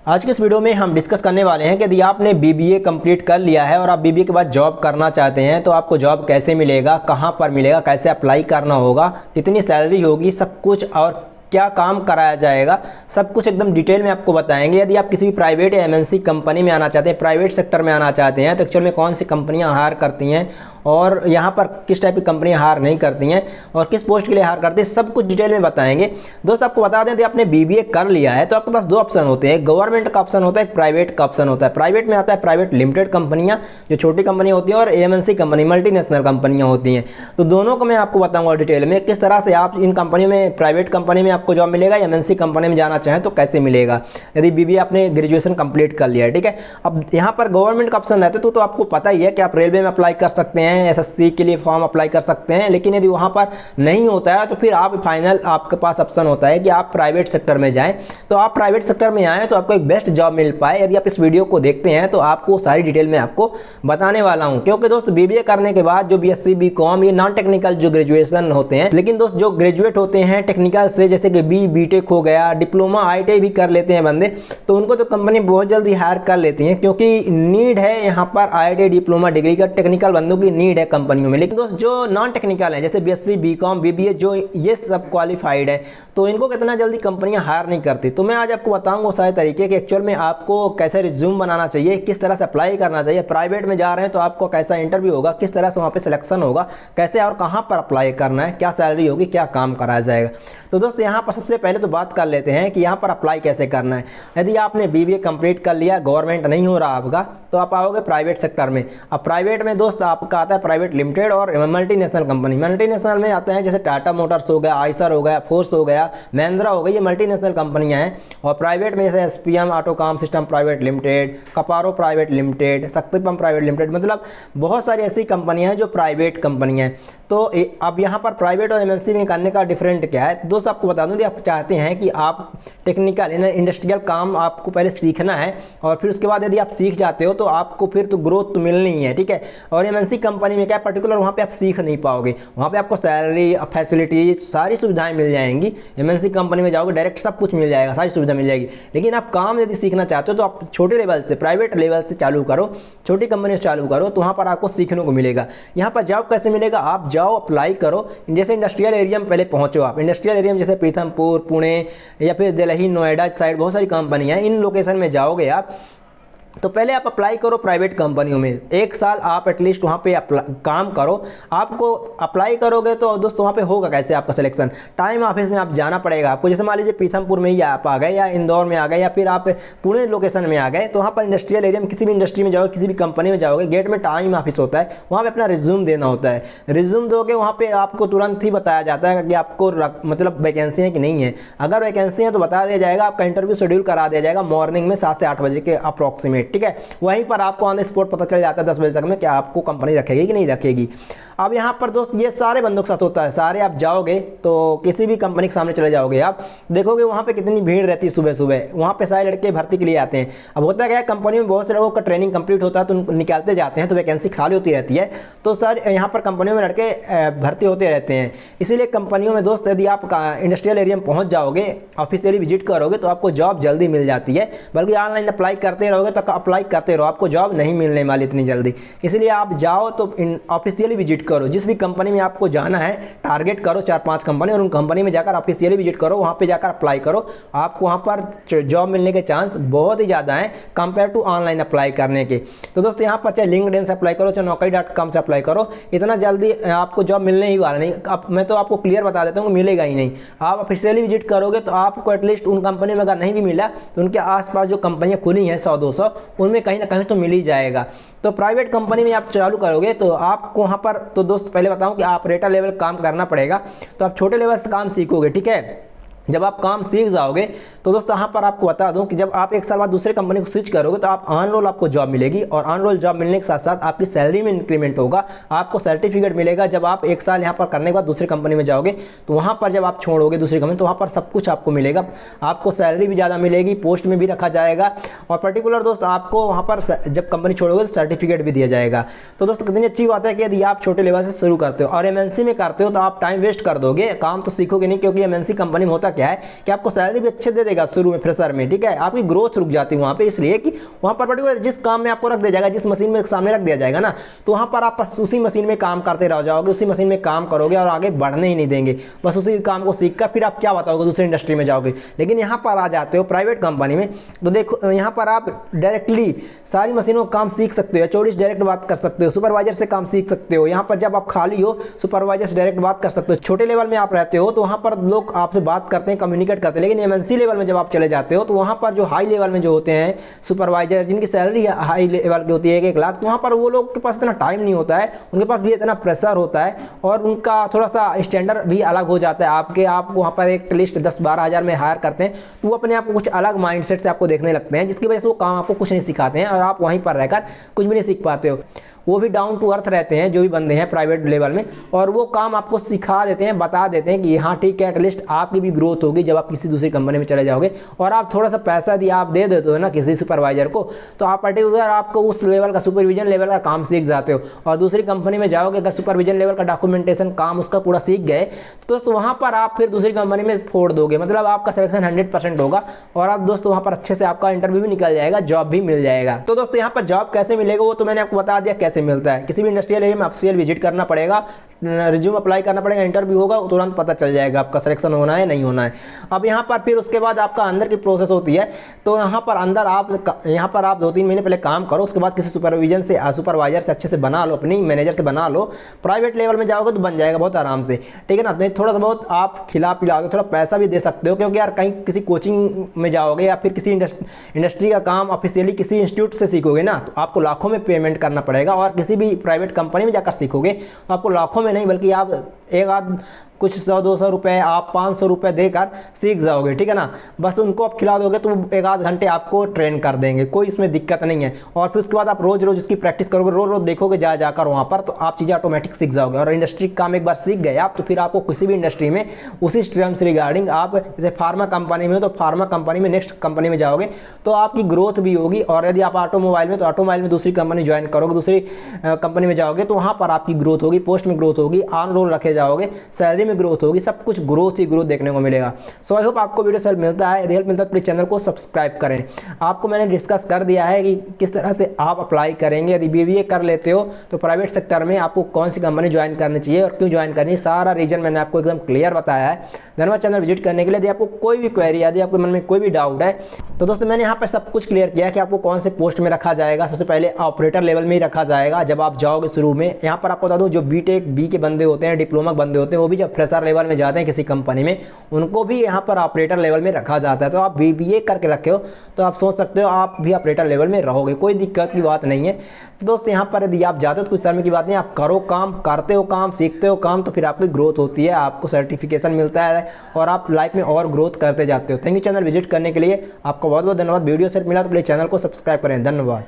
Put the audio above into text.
आज के इस वीडियो में हम डिस्कस करने वाले हैं कि यदि आपने बीबीए कंप्लीट कर लिया है और आप बीबीए के बाद जॉब करना चाहते हैं तो आपको जॉब कैसे मिलेगा, कहां पर मिलेगा, कैसे अप्लाई करना होगा, कितनी सैलरी होगी, सब कुछ और क्या काम कराया जाएगा, सब कुछ एकदम डिटेल में आपको बताएंगे। यदि आप किसी भी प्राइवेट या एमएनसी कंपनी में आना चाहते हैं, प्राइवेट सेक्टर में आना चाहते हैं तो एक्चुअल में कौन सी कंपनियां हायर करती हैं और यहाँ पर किस टाइप की कंपनियां हायर नहीं करती हैं और किस पोस्ट के लिए हायर करती हैं, सब कुछ डिटेल में बताएंगे। दोस्त आपको बता दें, यदि आपने बीबीए कर लिया है तो आपके पास दो ऑप्शन होते हैं, गवर्नमेंट का ऑप्शन होता है, एक प्राइवेट का ऑप्शन होता है। प्राइवेट में आता है प्राइवेट लिमिटेड कंपनियाँ जो छोटी कंपनी होती हैं और एमएनसी कंपनी मल्टीनेशनल कंपनियाँ होती हैं। तो दोनों को मैं आपको बताऊँगा डिटेल में किस तरह से आप इन कंपनियों में, प्राइवेट कंपनी में आपको जॉब मिलेगा, एमएनसी कंपनी में जाना चाहें तो कैसे मिलेगा यदि बीबीए आपने ग्रेजुएशन कंप्लीट कर लिया है। ठीक है, अब यहाँ पर गवर्नमेंट का ऑप्शन रहता है तो आपको पता ही है कि आप रेलवे में अप्लाई कर सकते हैं, एसएससी के लिए फॉर्म अप्लाई कर सकते हैं। लेकिन यदि वहाँ पर नहीं होता है तो फिर आप फाइनल आपके पास ऑप्शन होता है कि आप प्राइवेट सेक्टर में जाएं। तो आप प्राइवेट सेक्टर में आएँ तो आपको एक बेस्ट जॉब मिल पाए। यदि आप इस वीडियो को देखते हैं तो आपको सारी डिटेल में आपको बताने वाला हूँ, क्योंकि दोस्त बीबीए करने के बाद जो बीएससी बीकॉम ये नॉन टेक्निकल जो ग्रेजुएशन होते हैं, लेकिन दोस्त जो ग्रेजुएट होते हैं टेक्निकल से, जैसे कि बीटेक हो गया, डिप्लोमा आईटीआई भी कर लेते हैं बंदे, तो उनको तो कंपनी बहुत जल्दी हायर कर लेती है क्योंकि नीड है यहाँ पर आईटीआई डिप्लोमा डिग्री का, टेक्निकल बंदों की नीड है कंपनियों में। लेकिन दोस्त जो नॉन टेक्निकल है जैसे बीएससी बीकॉम बीबीए जो ये सब क्वालिफाइड है तो इनको कितना जल्दी कंपनियां हायर नहीं करती। तो मैं आज आपको बताऊंगा सारे तरीके कि एक्चुअल में आपको कैसे रिज्यूम बनाना चाहिए, किस तरह से अप्लाई करना चाहिए, प्राइवेट में जा रहे हैं तो आपको कैसा इंटरव्यू होगा, किस तरह से वहाँ पे सिलेक्शन होगा, कैसे और कहाँ पर अप्लाई करना है, क्या सैलरी होगी, क्या काम कराया जाएगा। तो दोस्त यहाँ पर सबसे पहले तो बात कर लेते हैं कि यहाँ पर अप्लाई कैसे करना है। यदि आपने बीबीए कंप्लीट कर लिया, गवर्नमेंट नहीं हो रहा आपका, तो आप आओगे प्राइवेट सेक्टर में। अब प्राइवेट में दोस्त आपका आता है प्राइवेट लिमिटेड और मल्टीनेशनल कंपनी। मल्टीनेशनल में आते हैं जैसे टाटा मोटर्स हो गया, आइसर हो गया, फोर्स हो गया, महिंद्रा हो गई, ये मल्टीनेशनल कंपनियां हैं। और प्राइवेट में जैसे SPM Autocom system private limited, Caparo private limited, Shakti pump private limited, मतलब बहुत सारी ऐसी कंपनियां हैं जो प्राइवेट कंपनियां हैं। तो अब यहाँ पर प्राइवेट और एमएनसी में करने का डिफरेंट क्या है दोस्त, आपको बता दूं कि आप चाहते हैं कि आप टेक्निकल इंडस्ट्रियल काम आपको पहले सीखना है और फिर उसके बाद यदि आप सीख जाते हो तो आपको फिर तो ग्रोथ तो मिलनी ही है। ठीक है, और एमएनसी कंपनी में क्या पर्टिकुलर वहाँ पे आप सीख नहीं पाओगे, वहाँ पे आपको सैलरी, फैसिलिटी, सारी सुविधाएं मिल जाएंगी। एमएनसी कंपनी में जाओगे डायरेक्ट सब कुछ मिल जाएगा, सारी सुविधा मिल जाएगी। लेकिन आप काम यदि सीखना चाहते हो तो आप छोटे लेवल से, प्राइवेट लेवल से चालू करो, छोटी कंपनी से चालू करो, तो वहाँ पर आपको सीखने को मिलेगा। यहाँ पर जॉब कैसे मिलेगा, आप जाओ अप्लाई करो, जैसे इंडस्ट्रियल एरिया में पहले पहुँचो आप। इंडस्ट्रियल एरिया में जैसे पीथमपुर, पुणे या फिर दिल्ली, नोएडा साइड बहुत सारी कंपनी हैं, इन लोकेशन में जाओगे आप तो पहले आप अप्लाई करो प्राइवेट कंपनियों में। एक साल आप एटलीस्ट वहाँ पे काम करो। आपको अप्लाई करोगे तो दोस्तों वहाँ पे होगा कैसे आपका सिलेक्शन, टाइम ऑफिस में आप जाना पड़ेगा आपको। जैसे मान लीजिए पीथमपुर में ही आप आ गए या इंदौर में आ गए या फिर आप पुणे लोकेशन में आ गए, तो वहाँ पर इंडस्ट्रियल एरिया में किसी भी इंडस्ट्री में जाओगे, किसी भी कंपनी में जाओगे, गेट में टाइम ऑफिस होता है, वहाँ पर अपना रिज्यूम देना होता है। रिज्यूम दोगे वहाँ पर आपको तुरंत ही बताया जाता है कि आपको मतलब वैकेंसी है कि नहीं है। अगर वैकेंसी है तो बता दिया जाएगा, आपका इंटरव्यू शेड्यूल करा दिया जाएगा मॉर्निंग में 7 से 8 बजे के अप्रॉक्सीमेट। ठीक है, वहीं पर आपको ऑन द स्पॉट पता चल जाता है 10 बजे तक में कि आपको कंपनी रखेगी कि नहीं रखेगी। अब यहाँ पर दोस्त ये सारे बंदों के साथ होता है, सारे आप जाओगे तो किसी भी कंपनी के सामने चले जाओगे, आप देखोगे वहाँ पे कितनी भीड़ रहती है सुबह सुबह, वहाँ पे सारे लड़के भर्ती के लिए आते हैं। अब होता क्या है, कंपनी में बहुत से लोगों का ट्रेनिंग कंप्लीट होता है तो उनको निकालते जाते हैं, तो वैकेंसी खाली होती रहती है, तो सर यहाँ पर कंपनियों में लड़के भर्ती होते रहते हैं। इसीलिए कंपनियों में दोस्त यदि आप इंडस्ट्रियल एरिया में पहुँच जाओगे, ऑफिशियली विजिट करोगे तो आपको जॉब जल्दी मिल जाती है। बल्कि ऑनलाइन अप्लाई करते रहोगे तो अप्लाई करते रहो, आपको जॉब नहीं मिलने वाली इतनी जल्दी। इसलिए आप जाओ तो ऑफिशियली विजिट करो, जिस भी कंपनी में आपको जाना है टारगेट करो 4-5 कंपनी और उन कंपनी में जाकर ऑफिशियली विजिट करो, वहां पे जाकर अप्लाई करो। आपको वहां पर जॉब मिलने के चांस बहुत ही ज़्यादा हैं कंपेयर टू ऑनलाइन अप्लाई करने के। तो दोस्तों यहाँ पर चाहे लिंक्डइन से अप्लाई करो, चाहे naukri.com से अप्लाई करो, इतना जल्दी आपको जॉब मिलने ही वाला नहीं। अब मैं तो आपको क्लियर बता देता हूँ, मिलेगा ही नहीं। आप ऑफिशियली विजिट करोगे तो आपको एटलीस्ट उन कंपनी में अगर नहीं भी मिला तो उनके आसपास जो कंपनियाँ खुली हैं 100-200, उनमें कहीं ना कहीं तो मिल ही जाएगा। तो प्राइवेट कंपनी में आप चालू करोगे तो आपको वहाँ पर, तो दोस्त पहले बताऊं कि ऑपरेटर लेवल काम करना पड़ेगा, तो आप छोटे लेवल से काम सीखोगे। ठीक है, जब आप काम सीख जाओगे तो दोस्तों यहाँ पर आपको बता दूं कि जब आप एक साल बाद दूसरे कंपनी को स्विच करोगे तो आप ऑन रोल आपको जॉब मिलेगी और ऑन रोल जॉब मिलने के साथ साथ आपकी सैलरी में इंक्रीमेंट होगा, आपको सर्टिफिकेट मिलेगा। जब आप एक साल यहाँ पर करने के बाद दूसरी कंपनी में जाओगे तो वहाँ पर जब आप छोड़ोगे दूसरी कंपनी तो वहाँ पर सब कुछ आपको मिलेगा, आपको सैलरी भी ज़्यादा मिलेगी, पोस्ट में भी रखा जाएगा और पर्टिकुलर दोस्त आपको वहाँ पर जब कंपनी छोड़ोगे तो सर्टिफिकेट भी दिया जाएगा। तो दोस्तों कितनी अच्छी बात है कि यदि आप छोटे लेवल से शुरू करते हो और एमएनसी में करते हो तो आप टाइम वेस्ट कर दोगे, काम तो सीखोगे नहीं, क्योंकि एमएनसी कंपनी में होता क्या है कि आपको सैलरी भी अच्छे दे देगा शुरू में फ्रेशर में, ठीक है। आपकी ग्रोथ रुक जाती है वहाँ पे, इसलिए कि वहाँ पर पर्टिकुलर जिस काम में आपको रख दिया जाएगा, जिस मशीन में सामने रख दिया जाएगा ना, तो वहाँ पर आप बस उसी मशीन में काम करते रह जाओगे, उसी मशीन में काम करोगे और आगे बढ़ने ही नहीं देंगे। बस उसी काम को सीख कर फिर आप क्या बताओगे, दूसरी इंडस्ट्री में जाओगे। लेकिन यहाँ पर आ जाते हो प्राइवेट कंपनी में, तो देखो यहाँ पर आप डायरेक्टली सारी मशीनों का काम सीख सकते हो, एचओडी से डायरेक्ट बात कर सकते हो, सुपरवाइजर से काम सीख सकते हो। यहाँ पर जब आप खाली हो सुपरवाइजर से डायरेक्ट बात कर सकते हो। छोटे लेवल में आप रहते हो तो वहाँ पर लोग आपसे बात करते हैं, कम्युनिकेट करते हैं। लेकिन एमएनसी लेवल में जब आप चले जाते हो तो वहाँ पर जो हाई लेवल में जो होते हैं सुपरवाइजर, जिनकी सैलरी हाई लेवल की होती है 1-1 लाख, तो वहाँ पर वो लोग के पास इतना टाइम नहीं होता है, उनके पास भी इतना प्रेशर होता है और उनका थोड़ा सा स्टैंडर्ड भी अलग हो जाता है। आपको वहाँ पर एक लिस्ट 10-12 हज़ार में हायर करते हैं तो वो अपने आप को कुछ अलग माइंडसेट से आपको देखने लगते हैं, जिसकी वजह से वो काम आपको कुछ नहीं सिखाते हैं और आप वहीं पर रहकर कुछ भी नहीं सीख पाते हो। वो भी डाउन टू अर्थ रहते हैं जो भी बंदे हैं प्राइवेट लेवल में, और वो काम आपको सिखा देते हैं, बता देते हैं कि हाँ ठीक है, एटलीस्ट आपकी भी ग्रोथ होगी जब आप किसी दूसरी कंपनी में चले जाओगे। और आप थोड़ा सा पैसा दिया आप दे देते हो ना किसी सुपरवाइजर को, तो आप पर्टिकुलर आपको उस लेवल का सुपरविजन लेवल का काम सीख जाते हो। और दूसरी कंपनी में जाओगे, अगर सुपरविजन लेवल का डॉक्यूमेंटेशन काम उसका पूरा सीख गए तो दोस्तों वहाँ पर आप फिर दूसरी कंपनी में फोड़ दोगे, मतलब आपका सिलेक्शन 100% होगा और आप दोस्तों वहाँ पर अच्छे से आपका इंटरव्यू भी निकल जाएगा, जॉब भी मिल जाएगा। तो दोस्तों यहाँ पर जॉब कैसे मिलेगा वो तो मैंने आपको बता दिया कैसे मिलता है। किसी भी इंडस्ट्रियल एरिया में ऑफिशियल विजिट करना पड़ेगा, रिज्यूम अप्लाई करना पड़ेगा, इंटरव्यू होगा, तुरंत पता चल जाएगा आपका सिलेक्शन होना है नहीं होना है। अब यहाँ पर फिर उसके बाद आपका अंदर की प्रोसेस होती है, तो यहाँ पर अंदर यहाँ पर आप 2-3 महीने पहले काम करो, उसके बाद किसी सुपरवाइजर से अच्छे से बना लो, अपनी मैनेजर से बना लो। प्राइवेट लेवल में जाओगे तो बन जाएगा बहुत आराम से, ठीक है ना। तो थोड़ा सा बहुत आप खिला पिला दो, थोड़ा पैसा भी दे सकते हो, क्योंकि यार कहीं किसी कोचिंग में जाओगे या फिर किसी इंडस्ट्री का काम ऑफिशियली किसी इंस्टीट्यूट से सीखोगे ना, तो आपको लाखों में पेमेंट करना पड़ेगा। और किसी भी प्राइवेट कंपनी में जाकर सीखोगे तो आपको लाखों में नहीं, बल्कि आप एक आध कुछ 100-200 रुपये, आप 500 रुपये देकर सीख जाओगे, ठीक है ना। बस उनको आप खिला दोगे तो 1-आध घंटे आपको ट्रेन कर देंगे, कोई इसमें दिक्कत नहीं है। और फिर उसके बाद आप रोज़ रोज़ उसकी प्रैक्टिस करोगे, रोज़ रोज़ देखोगे जाकर वहाँ पर, तो आप चीज़ें ऑटोमेटिक सीख जाओगे। और इंडस्ट्री काम एक बार सीख गए आप, तो फिर आपको किसी भी इंडस्ट्री में उसी स्ट्रीम से रिगार्डिंग, आप जैसे फार्मा कंपनी में हो तो फार्मा कंपनी में नेक्स्ट कंपनी में जाओगे तो आपकी ग्रोथ भी होगी। और यदि आप ऑटोमोबाइल में, तो ऑटोमोबाइल में दूसरी कंपनी ज्वाइन करोगे, दूसरी कंपनी में जाओगे तो वहाँ पर आपकी ग्रोथ होगी, पोस्ट में ग्रोथ होगी, ऑन रोल रखे जाओगे, सैलरी में ग्रोथ होगी, सब कुछ ग्रोथ ही ग्रोथ देखने को मिलेगा। सो आई होप आपको वीडियो से हेल्प मिलता है। यदि हेल्प मिलता है तो प्लीज चैनल को सब्सक्राइब करें। आपको मैंने डिस्कस कर दिया है कि किस तरह से आप अप्लाई करेंगे। यदि बीबीए कर लेते हो तो प्राइवेट सेक्टर में आपको कौन सी कंपनी ज्वाइन करनी चाहिए और क्यों ज्वाइन करनी है, सारा रीजन मैंने आपको एकदम क्लियर बताया है। धन्यवाद चैनल विजिट करने के लिए। यदि आपको कोई भी क्वेरी, यदि आपके मन में कोई भी डाउट है तो दोस्तों मैंने यहाँ पर सब कुछ क्लियर किया कि आपको कौन से पोस्ट में रखा जाएगा। सबसे पहले ऑपरेटर लेवल में ही रखा जाएगा जब आप जाओगे शुरू में। यहाँ पर आपको बता दूँ, जो बीटेक बी के बंदे होते हैं, डिप्लोमा बंदे होते हैं, वो भी जब फ्रेशर लेवल में जाते हैं किसी कंपनी में, उनको भी यहाँ पर ऑपरेटर लेवल में रखा जाता है। तो आप बीबीए करके रखे हो तो आप सोच सकते हो आप भी ऑपरेटर लेवल में रहोगे, कोई दिक्कत की बात नहीं है। तो दोस्त यहाँ पर यदि आप जाते हो तो कुछ शर्म की बात नहीं, आप करो काम, करते हो काम, सीखते हो काम, तो फिर आपकी ग्रोथ होती है, आपको सर्टिफिकेशन मिलता है और आप लाइफ में और ग्रोथ करते जाते हो। थैंक यू चैनल विजिट करने के लिए, आपका बहुत बहुत धन्यवाद। वीडियो से मिला तो प्लीज चैनल को सब्सक्राइब करें। धन्यवाद।